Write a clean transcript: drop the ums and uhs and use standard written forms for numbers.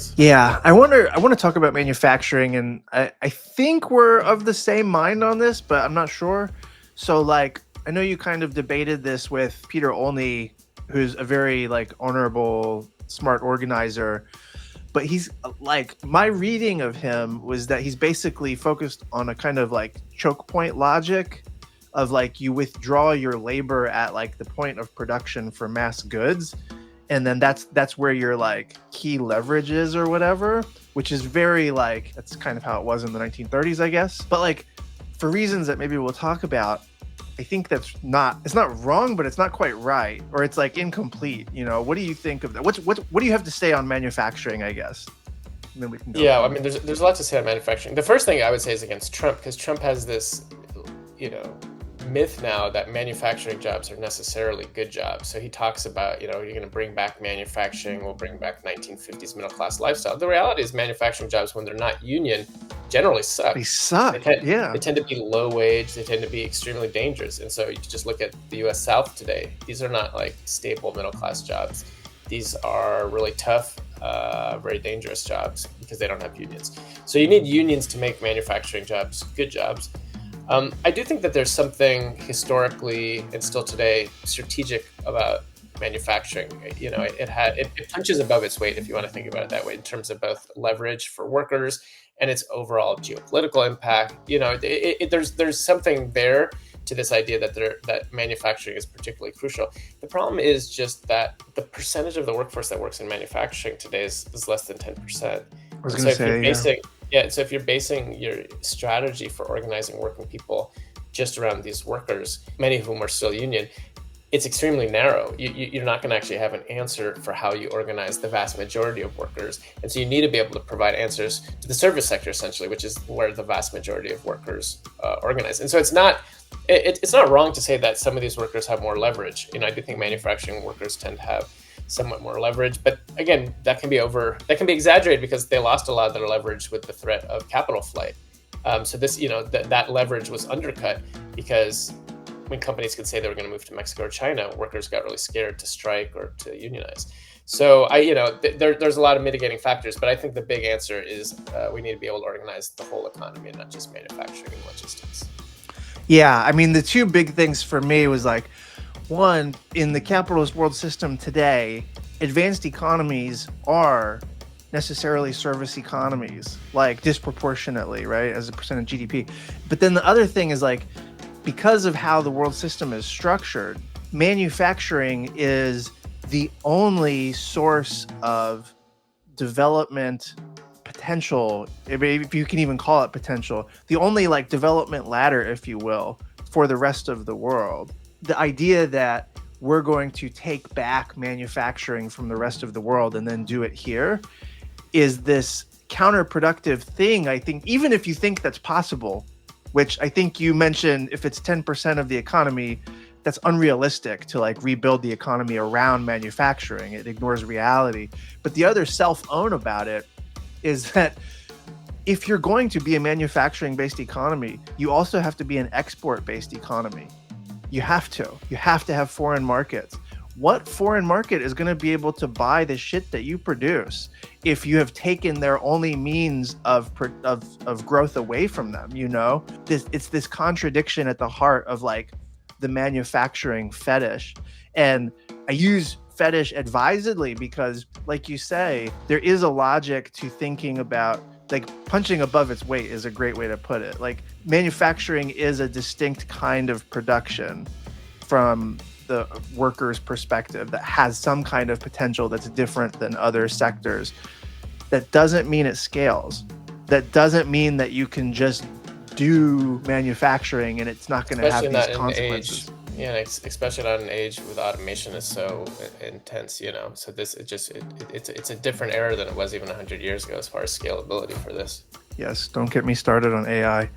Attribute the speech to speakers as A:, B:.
A: sense.
B: Yeah, I want to talk about manufacturing, and I think we're of the same mind on this, but I'm not sure. So like I know you kind of debated this with Peter Olney, who's a very like honorable, smart organizer, but he's like my reading of him was that he's basically focused on a kind of like choke point logic of like you withdraw your labor at like the point of production for mass goods, and then that's where your like key leverage is or whatever, which is very like that's kind of how it was in the 1930s, I guess. But like for reasons that maybe we'll talk about, I think it's not wrong, but it's not quite right, or it's like incomplete. What do you think of that? What do you have to say on manufacturing, I guess? And then we can go
A: Yeah, I
B: from
A: mean, there's a lot to say on manufacturing. The first thing I would say is against Trump, because Trump has this, you know, myth now that manufacturing jobs are necessarily good jobs. So he talks about, you're going to bring back manufacturing, we'll bring back 1950s middle class lifestyle. The reality is manufacturing jobs, when they're not union, generally suck.
B: They suck. Yeah.
A: They tend to be low wage. They tend to be extremely dangerous. And so you just look at the U.S. South today. These are not like stable middle class jobs. These are really tough, very dangerous jobs because they don't have unions. So you need unions to make manufacturing jobs good jobs. I do think that there's something historically and still today strategic about manufacturing. It punches above its weight, if you want to think about it that way, in terms of both leverage for workers and its overall geopolitical impact. There's something there to this idea that manufacturing is particularly crucial. The problem is just that the percentage of the workforce that works in manufacturing today is less than 10%.
B: I was going to say,
A: yeah. So if you're basing your strategy for organizing working people just around these workers, many of whom are still union, it's extremely narrow. You're not going to actually have an answer for how you organize the vast majority of workers. And so you need to be able to provide answers to the service sector, essentially, which is where the vast majority of workers organize. And so it's not wrong to say that some of these workers have more leverage. I do think manufacturing workers tend to have somewhat more leverage, but again, that can be exaggerated because they lost a lot of their leverage with the threat of capital flight. So this, that leverage was undercut because when companies could say they were going to move to Mexico or China, workers got really scared to strike or to unionize. So there's a lot of mitigating factors, but I think the big answer is we need to be able to organize the whole economy and not just manufacturing and logistics.
B: Yeah, I mean, the two big things for me was like, one, in the capitalist world system today, advanced economies are necessarily service economies, like disproportionately, right, as a percent of GDP. But then the other thing is like, because of how the world system is structured, manufacturing is the only source of development potential, if you can even call it potential, the only like development ladder, if you will, for the rest of the world. The idea that we're going to take back manufacturing from the rest of the world and then do it here is this counterproductive thing. I think even if you think that's possible, which I think you mentioned, if it's 10% of the economy, that's unrealistic to like rebuild the economy around manufacturing. It ignores reality. But the other self-own about it is that if you're going to be a manufacturing-based economy, you also have to be an export-based economy. You have to have foreign markets. What foreign market is going to be able to buy the shit that you produce if you have taken their only means of growth away from them? It's this contradiction at the heart of like the manufacturing fetish. And I use fetish advisedly because, like you say, there is a logic to thinking about like punching above its weight is a great way to put it. Like manufacturing is a distinct kind of production from the worker's perspective that has some kind of potential that's different than other sectors. That doesn't mean it scales. That doesn't mean that you can just do manufacturing and it's not going to have these consequences.
A: Yeah, especially not in an age with automation is so intense, So it's a different era than it was even 100 years ago as far as scalability for this.
B: Yes, don't get me started on AI.